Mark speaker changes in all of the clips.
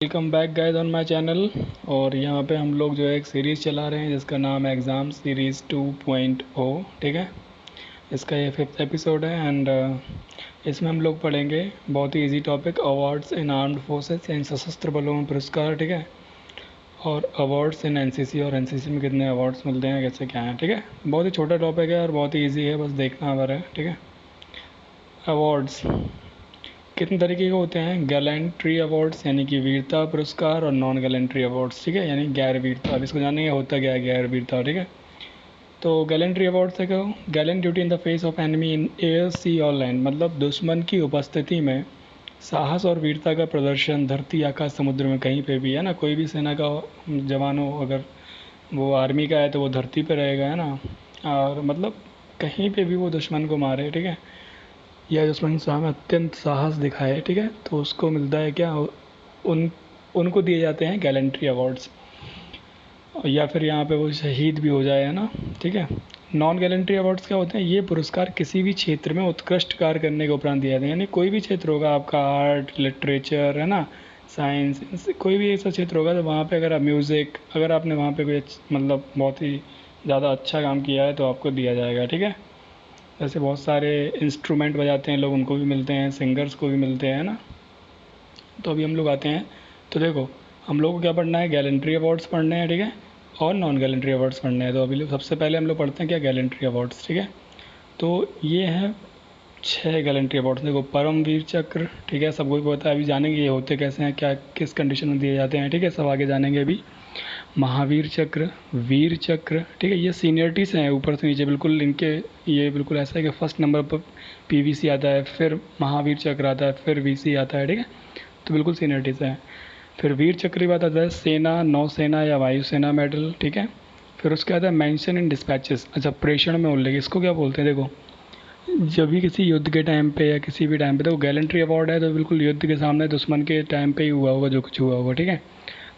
Speaker 1: Welcome back guys on my channel. और यहाँ पे हम लोग जो है एक सीरीज़ चला रहे हैं जिसका नाम है एग्ज़ाम सीरीज़ 2.0। ठीक है, इसका ये 5th एपिसोड है एंड इसमें हम लोग पढ़ेंगे बहुत ही easy topic awards in armed forces यानी सशस्त्र बलों में पुरस्कार। ठीक है, और अवार्ड्स इन एनसीसी और एनसीसी में कितने अवार्ड्स मिलते हैं, कैसे क्या है। ठीक है, बहुत ही छोटा टॉपिक है और बहुत ही ईजी है, बस देखना हमारा है। ठीक है, अवार्ड्स कितने तरीके के होते हैं? गैलेंट्री अवार्ड्स यानी कि वीरता पुरस्कार और नॉन गैलेंट्री अवार्ड्स। ठीक है, यानी गैर वीरता। अब इसको जानेंगे होता क्या है गैर वीरता। ठीक है, तो गैलेंट्री अवार्ड्स है क्या? Gallant duty in the face of enemy in air sea और लैंड, मतलब दुश्मन की उपस्थिति में साहस और वीरता का प्रदर्शन धरती आकाश समुद्र में कहीं पे भी, है ना। कोई भी सेना का जवान हो, अगर वो आर्मी का है तो वो धरती पे रहेगा, है ना। और मतलब कहीं पे भी वो दुश्मन को मारे, ठीक है, या दुश्मन के सामने अत्यंत साहस दिखाए, ठीक है, तो उसको मिलता है क्या, उन उनको दिए जाते हैं गैलेंट्री अवार्ड्स। या फिर यहाँ पे वो शहीद भी हो जाए, है ना। ठीक है, नॉन गैलेंट्री अवार्ड्स क्या होते हैं? ये पुरस्कार किसी भी क्षेत्र में उत्कृष्ट कार्य करने के उपरांत दिया जाता है, यानी कोई भी क्षेत्र होगा आपका, आर्ट, लिटरेचर, है ना, साइंस, कोई भी ऐसा क्षेत्र होगा तो वहाँ पे अगर आप म्यूज़िक, अगर आपने वहाँ पे कोई मतलब बहुत ही ज़्यादा अच्छा काम किया है तो आपको दिया जाएगा। ठीक है, जैसे बहुत सारे इंस्ट्रूमेंट बजाते हैं लोग, उनको भी मिलते हैं, सिंगर्स को भी मिलते हैं ना। तो अभी हम लोग आते हैं, तो देखो हम लोग को क्या पढ़ना है, गैलेंट्री अवार्ड्स पढ़ने हैं। ठीक है, और नॉन गैलेंट्री अवार्ड्स पढ़ने हैं। तो अभी सबसे पहले हम लोग पढ़ते हैं क्या, गैलेंट्री अवार्ड्स। ठीक है, तो ये हैं 6 गैलेंट्री अवार्ड्स। देखो, परमवीर चक्र, ठीक है, सबको भी पता है, अभी जानेंगे ये होते कैसे हैं, क्या किस कंडीशन में दिए जाते हैं। ठीक है, सब आगे जानेंगे अभी। महावीर चक्र, वीर चक्र, ठीक है, ये सीनियरिटी से हैं ऊपर से नीचे बिल्कुल इनके। ये बिल्कुल ऐसा है कि फर्स्ट नंबर पर पीवीसी आता है, फिर महावीर चक्र आता है, फिर वीसी आता है। ठीक है, तो बिल्कुल सीनियरिटी से है। फिर वीर चक्र की बात आता है सेना, नौसेना या वायुसेना मेडल। ठीक है, फिर उसके आता है मेंशन इन डिस्पैचेस, अच्छा प्रेषण में उल्लेख, इसको क्या बोलते हैं? देखो, जब भी किसी युद्ध के टाइम पे या किसी भी टाइम पे, तो गैलेंट्री अवार्ड है तो बिल्कुल युद्ध के सामने दुश्मन के टाइम पे ही हुआ होगा जो कुछ हुआ होगा। ठीक है,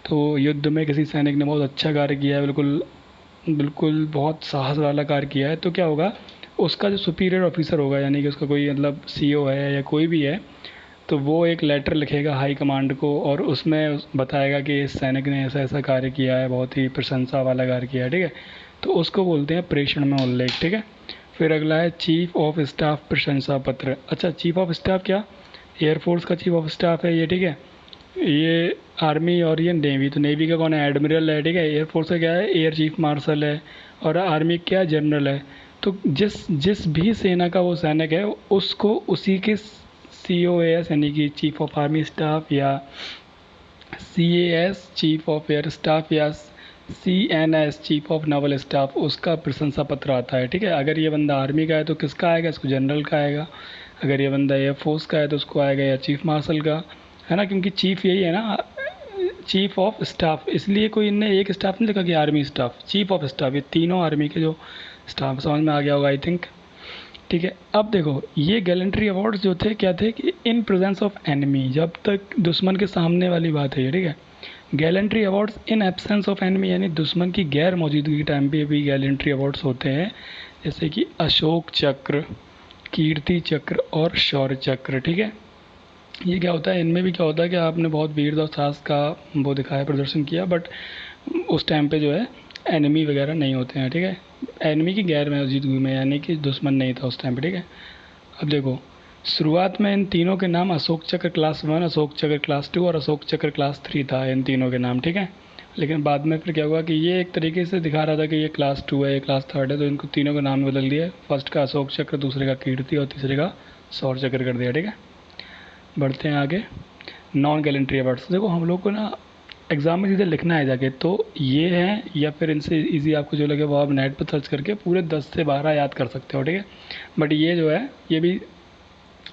Speaker 1: तो युद्ध में किसी सैनिक ने बहुत अच्छा कार्य किया है, बिल्कुल बिल्कुल बहुत साहस वाला कार्य किया है, तो क्या होगा, उसका जो सुपीरियर ऑफिसर होगा, यानी कि उसका कोई मतलब सीईओ है या कोई भी है, तो वो एक लेटर लिखेगा हाई कमांड को और उसमें बताएगा कि इस सैनिक ने ऐसा ऐसा कार्य किया है, बहुत ही प्रशंसा वाला कार्य किया है। ठीक है, तो उसको बोलते हैं प्रेषण में उल्लेख। ठीक है, फिर अगला है चीफ ऑफ स्टाफ प्रशंसा पत्र। अच्छा, चीफ ऑफ स्टाफ क्या, एयरफोर्स का चीफ ऑफ स्टाफ है ये। ठीक है, ये आर्मी और ये नेवी, तो नेवी का कौन है, एडमिरल है। ठीक है, एयरफोर्स का क्या है, एयर चीफ मार्शल है, और आर्मी क्या, जनरल है। तो जिस जिस भी सेना का वो सैनिक है उसको उसी के COAS यानी कि चीफ ऑफ आर्मी स्टाफ, या CAS chief of air staff, या CNS chief of novel staff, उसका प्रशंसा पत्र आता है। ठीक है, अगर ये बंदा आर्मी का है तो किसका आएगा, इसको जनरल का आएगा। अगर ये बंदा एयरफोर्स का है तो उसको आएगा या चीफ मार्शल का, है ना, क्योंकि चीफ यही है ना, चीफ ऑफ स्टाफ। इसलिए कोई इनने एक स्टाफ नहीं लिखा कि army staff, chief of staff, ये तीनों आर्मी के जो स्टाफ, समझ में आ गया होगा आई थिंक। ठीक है, अब देखो ये गैलेंट्री अवार्ड्स जो थे क्या थे कि इन प्रेजेंस ऑफ एनिमी, जब तक दुश्मन के सामने वाली बात है ये। ठीक है, gallantry awards in absence of enemy, यानी दुश्मन की गैर मौजूदगी के टाइम पे भी गैलेंट्री अवार्ड्स होते हैं, जैसे कि अशोक चक्र, कीर्ति चक्र और शौर्य चक्र। ठीक है, ये क्या होता है, इनमें भी क्या होता है कि आपने बहुत वीरता और साहस का वो दिखाया, प्रदर्शन किया, बट उस टाइम पे जो है एनिमी वगैरह नहीं होते हैं। ठीक है, एनिमी की गैर मौजूदगी में, यानी कि दुश्मन नहीं था उस टाइम पे। ठीक है, अब देखो शुरुआत में इन तीनों के नाम अशोक चक्र क्लास 1, अशोक चक्र क्लास 2 और अशोक चक्र क्लास 3 था, इन तीनों के नाम। ठीक है, लेकिन बाद में फिर क्या हुआ कि ये एक तरीके से दिखा रहा था कि ये क्लास 2 है, ये क्लास 3 है, तो इनको तीनों का नाम बदल दिया। फर्स्ट का अशोक चक्र, दूसरे का कीर्ति और तीसरे का शौर्य चक्र कर दिया। ठीक है, बढ़ते हैं आगे। नॉन गैलेंट्री अवार्ड्स, देखो हम लोग को ना एग्ज़ाम में सीधे लिखना है जाके, तो ये है, या फिर इनसे इजी आपको जो लगे वो आप नेट पर सर्च करके पूरे 10 से 12 याद कर सकते हो। ठीक है, बट ये जो है ये भी,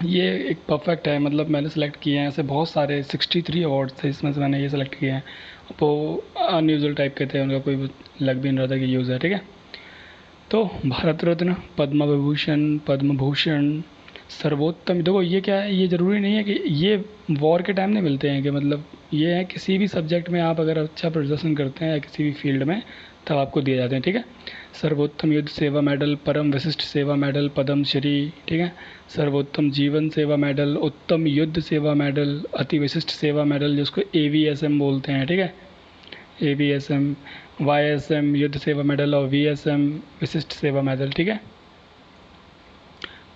Speaker 1: ये एक परफेक्ट है, मतलब मैंने सेलेक्ट किए हैं ऐसे बहुत सारे 63 अवार्ड्स थे, इसमें से मैंने ये सेलेक्ट किए हैं। वो अनयूजुअल टाइप के थे, उनका कोई लग भी नहीं रहा था कि यूज़ है। ठीक है, तो भारत रत्न, पद्म विभूषण, पद्म भूषण, सर्वोत्तम, देखो ये क्या है, ये ज़रूरी नहीं है कि ये वॉर के टाइम नहीं मिलते हैं, कि मतलब ये है किसी भी सब्जेक्ट में आप अगर अच्छा प्रदर्शन करते हैं या किसी भी फील्ड में तब आपको दिए जाते हैं, ठीक है। सर्वोत्तम युद्ध सेवा मेडल, परम विशिष्ट सेवा मेडल, पद्म श्री, ठीक है। सर्वोत्तम जीवन सेवा मेडल, उत्तम युद्ध सेवा मेडल, अति विशिष्ट सेवा मेडल जिसको AVSM बोलते हैं, ठीक है। AVSM, YSM युद्ध सेवा मेडल और VSM विशिष्ट सेवा मेडल, ठीक है।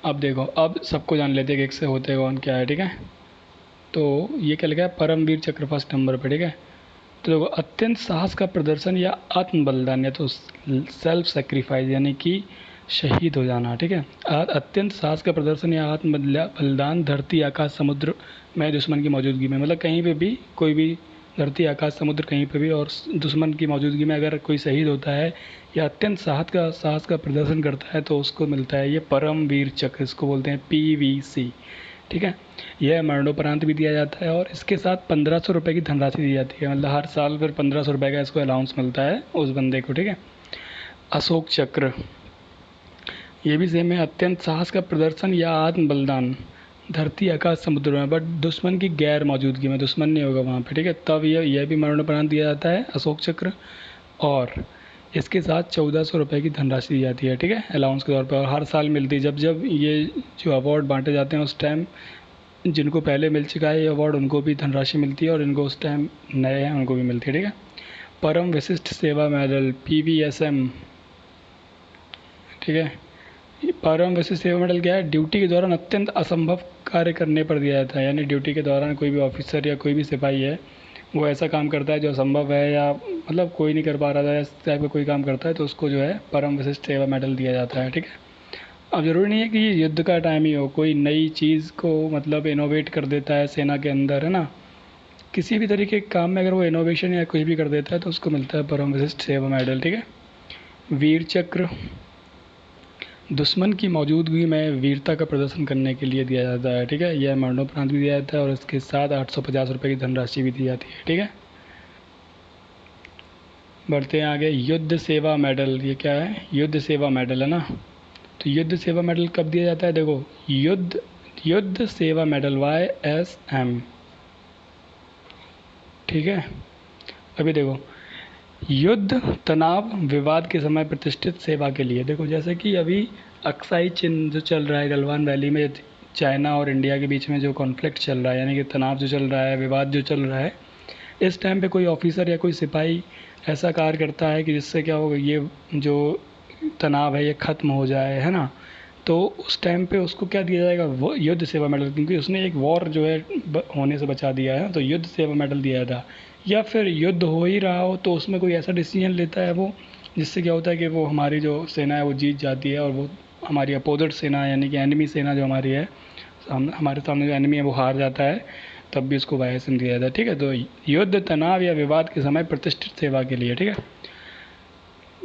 Speaker 1: अब देखो, अब सबको जान लेते हैं कि एक से होते कौन क्या है, ठीक है। तो ये क्या लिखा है, परमवीर चक्र फर्स्ट नंबर पे, ठीक है। तो देखो, अत्यंत साहस का प्रदर्शन या आत्म बलिदान, या तो सेल्फ सेक्रीफाइस यानी कि शहीद हो जाना, ठीक है। अत्यंत साहस का प्रदर्शन या आत्म बलिदान धरती आकाश समुद्र में दुश्मन की मौजूदगी में, मतलब कहीं पे भी, कोई भी धरती आकाश समुद्र कहीं पे भी और दुश्मन की मौजूदगी में अगर कोई शहीद होता है या अत्यंत साहस का प्रदर्शन करता है तो उसको मिलता है ये परमवीर चक्र, इसको बोलते हैं PVC, ठीक है। यह मरणोपरांत भी दिया जाता है और इसके साथ 1500 रुपये की धनराशि दी जाती है, मतलब हर साल फिर 1500 रुपये का इसको अलाउंस मिलता है उस बंदे को, ठीक है। अशोक चक्र, ये भी सेम है, अत्यंत साहस का प्रदर्शन या आत्म बलिदान धरती आकाश समुद्र में, बट दुश्मन की गैर मौजूदगी में, दुश्मन नहीं होगा वहाँ पे, ठीक है, तब यह भी मरणोपरांत दिया जाता है अशोक चक्र, और इसके साथ 1400 रुपये की धनराशि दी जाती है, ठीक है, अलाउंस के तौर पर, और हर साल मिलती है। जब जब ये जो अवार्ड बांटे जाते हैं उस टाइम जिनको पहले मिल चुका है ये अवार्ड उनको भी धनराशि मिलती है और इनको उस टाइम नए हैं उनको भी मिलती है, ठीक है। परम विशिष्ट सेवा मेडल PVSM, ठीक है। परम विशिष्ट सेवा मेडल क्या है, ड्यूटी के दौरान अत्यंत असंभव कार्य करने पर दिया जाता है, यानी ड्यूटी के दौरान कोई भी ऑफिसर या कोई भी सिपाही है वो ऐसा काम करता है जो असंभव है या मतलब कोई नहीं कर पा रहा था, इस टाइप का कोई काम करता है तो उसको जो है परम विशिष्ट सेवा मेडल दिया जाता है, ठीक है। अब ज़रूरी नहीं है कि ये युद्ध का टाइम ही हो, कोई नई चीज़ को मतलब इनोवेट कर देता है सेना के अंदर, है ना, किसी भी तरीके के काम में अगर वो इनोवेशन या कुछ भी कर देता है तो उसको मिलता है परम विशिष्ट सेवा मेडल, ठीक है। वीर चक्र, दुश्मन की मौजूदगी में वीरता का प्रदर्शन करने के लिए दिया जाता है, ठीक है। यह मरणोपरांत भी दिया जाता है और इसके साथ 850 रुपये की धनराशि भी दी जाती है, ठीक है। बढ़ते हैं आगे, युद्ध सेवा मेडल, ये क्या है, युद्ध सेवा मेडल है ना। तो युद्ध सेवा मेडल कब दिया जाता है, देखो, युद्ध सेवा मेडल YSM, ठीक है। अभी देखो, युद्ध तनाव विवाद के समय प्रतिष्ठित सेवा के लिए, देखो जैसे कि अभी अक्साई चिन्ह जो चल रहा है गलवान वैली में, चाइना और इंडिया के बीच में जो कॉन्फ्लिक्ट चल रहा है, यानी कि तनाव जो चल रहा है, विवाद जो चल रहा है, इस टाइम पे कोई ऑफिसर या कोई सिपाही ऐसा कार्य करता है कि जिससे क्या होगा, ये जो तनाव है ये ख़त्म हो जाए, है ना, तो उस टाइम पे उसको क्या दिया जाएगा, वो युद्ध सेवा मेडल, क्योंकि उसने एक वॉर जो है होने से बचा दिया है तो युद्ध सेवा मेडल दिया था। या फिर युद्ध हो ही रहा हो तो उसमें कोई ऐसा डिसीजन लेता है वो जिससे क्या होता है कि वो हमारी जो सेना है वो जीत जाती है और वो हमारी अपोजिट सेना यानी कि एनिमी सेना जो हमारी है, हमारे सामने जो एनिमी है वो हार जाता है, तब भी उसको YSM दिया जाता है, ठीक है। तो युद्ध तनाव या विवाद के समय प्रतिष्ठित सेवा के लिए, ठीक है,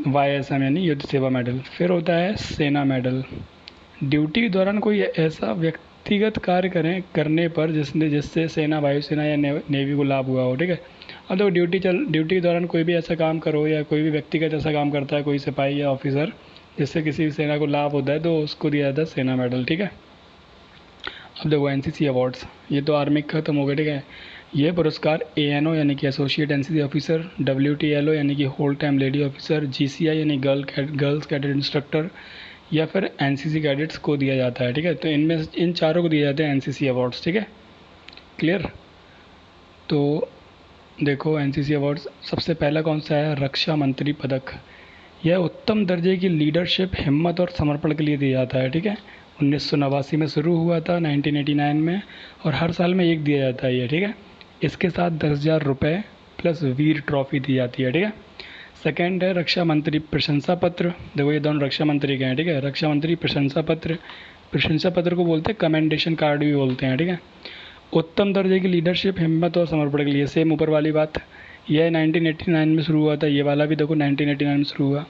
Speaker 1: YSM यानी युद्ध सेवा मेडल। फिर होता है सेना मेडल, ड्यूटी के दौरान कोई ऐसा व्यक्तिगत कार्य करने पर जिससे सेना, वायुसेना या नेवी को लाभ हुआ हो, ठीक है। अब देखो, ड्यूटी के दौरान कोई भी ऐसा काम करो या कोई भी व्यक्तिगत ऐसा काम करता है कोई सिपाही या ऑफिसर जिससे किसी भी सेना को लाभ होता है तो उसको दिया जाता है सेना मेडल, ठीक है। अब देखो NCC अवार्ड्स, ये तो आर्मी खत्म हो गया, ठीक है। ये पुरस्कार ANO यानी कि एसोसिएट NCC ऑफिसर, WTLO यानी कि whole time lady officer, GCI यानी गर्ल्स कैडेट इंस्ट्रक्टर या फिर NCC कैडेट्स को दिया जाता है, ठीक है। तो इनमें इन चारों को दिए जाते हैं NCC अवार्ड्स, ठीक है, क्लियर। तो देखो NCC अवार्ड्स, सबसे पहला कौन सा है, रक्षा मंत्री पदक, यह उत्तम दर्जे की लीडरशिप, हिम्मत और समर्पण के लिए दिया जाता है, ठीक है। 1989 में शुरू हुआ था, 1989 में, और हर साल में एक दिया जाता है ये, ठीक है। इसके साथ 10,000 रुपये प्लस वीर ट्रॉफी दी जाती है, ठीक है। सेकेंड है रक्षा मंत्री प्रशंसा पत्र, देखो ये दोनों रक्षा मंत्री के हैं, ठीक है। रक्षा मंत्री प्रशंसा पत्र को बोलते हैं कमेंडेशन कार्ड भी बोलते हैं, ठीक है। उत्तम दर्जे की लीडरशिप, हिम्मत और समर्पण के लिए, सेम ऊपर वाली बात, यह 1989 में शुरू हुआ था, ये वाला भी देखो 1989 में शुरू हुआ।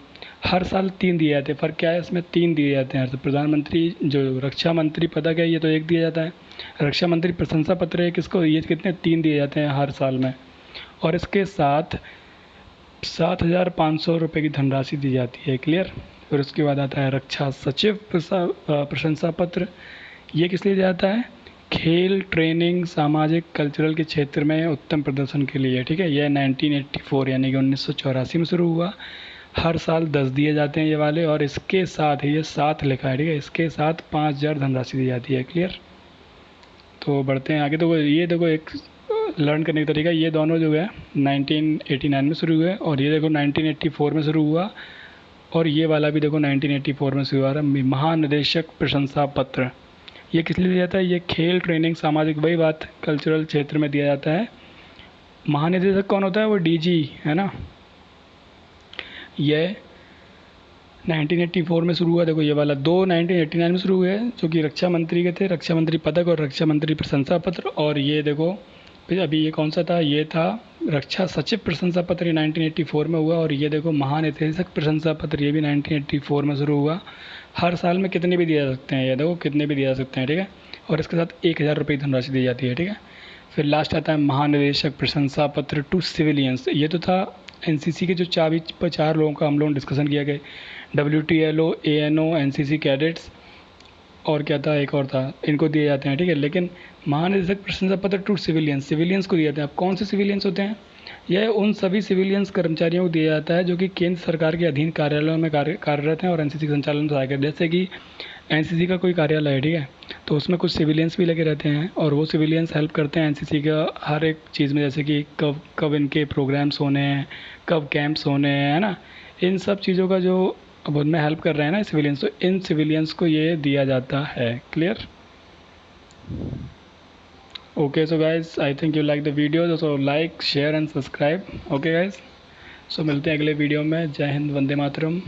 Speaker 1: हर साल 3 दिए जाते हैं, फ़र्क क्या है इसमें, 3 दिए जाते हैं। प्रधानमंत्री जो रक्षा मंत्री पदक है ये तो एक दिया जाता है, रक्षा मंत्री प्रशंसा पत्र है किसको, ये कितने 3 दिए जाते हैं हर साल में, और इसके साथ 7,500 रुपये की धनराशि दी जाती है, क्लियर। फिर उसके बाद आता है रक्षा सचिव प्रशंसा पत्र, ये किस लिए जाता है, खेल, ट्रेनिंग, सामाजिक कल्चरल के क्षेत्र में उत्तम प्रदर्शन के लिए, ठीक है। यह 1984 यानी कि 1984 में शुरू हुआ हर साल 10 दिए जाते हैं ये वाले, और इसके साथ ये 7 लिखा है, ठीक है, इसके साथ 5,000 धनराशि दी जाती है। क्लियर। तो बढ़ते हैं आगे। तो ये देखो एक लर्न करने का तरीका, ये दोनों जो है 1989 में शुरू हुए, और ये देखो 1984 में शुरू हुआ, और ये वाला भी देखो 1984 में शुरू हुआ है। महानिदेशक प्रशंसा पत्र, ये किस लिए दिया जाता है? ये खेल, ट्रेनिंग, सामाजिक, वही बात, कल्चरल क्षेत्र में दिया जाता है। महानिदेशक कौन होता है? वो डीजी है ना। ये 1984 में शुरू हुआ। देखो ये वाला 1989 में शुरू हुए, जो कि रक्षा मंत्री के थे, रक्षा मंत्री पदक और रक्षा मंत्री प्रशंसा पत्र। और ये देखो फिर अभी ये कौन सा था? ये था रक्षा सचिव प्रशंसा पत्र, ये 1984 में हुआ। और ये देखो महानिदेशक प्रशंसा पत्र, ये भी 1984 में शुरू हुआ। हर साल में कितने भी दिए जा सकते हैं, ये देखो कितने भी दिए जा सकते हैं, ठीक है। और इसके साथ 1,000 रुपये की धनराशि दी जाती है, ठीक है। फिर लास्ट आता है महानिदेशक प्रशंसा पत्र टू सिविलियंस। ये तो था एनसीसी के जो 4 लोगों का हम लोग डिस्कशन किया गया, WTLO, ANO, NCC कैडेट्स, और क्या था, एक और था, इनको दिए जाते हैं, ठीक है। लेकिन महानिदेशक प्रशंसा पत्र टू सिविलियंस, सिविलियंस को दिए जाते हैं। अब कौन से सिविलियंस होते हैं? यह उन सभी सिविलियंस कर्मचारियों को दिया जाता है जो कि केंद्र सरकार के अधीन कार्यालयों में कार्यरत हैं और एनसीसी के संचालन में सहायक है। जैसे कि एनसीसी का कोई कार्यालय है, ठीक है, तो उसमें कुछ सिविलियंस भी लगे रहते हैं, और वो सिविलियंस हेल्प करते हैं एनसीसी का हर एक चीज़ में, जैसे कि कब कब इनके प्रोग्राम्स होने हैं, कब कैंप्स होने हैं, है ना, इन सब चीज़ों का जो अब उनमें हेल्प कर रहे हैं ना सिविलियंस, तो इन सिविलियंस को ये दिया जाता है। Clear. Okay, so guys I think you like the video, so like, share and subscribe. Okay guys, so मिलते हैं अगले वीडियो में। जय हिंद, वंदे मातरम।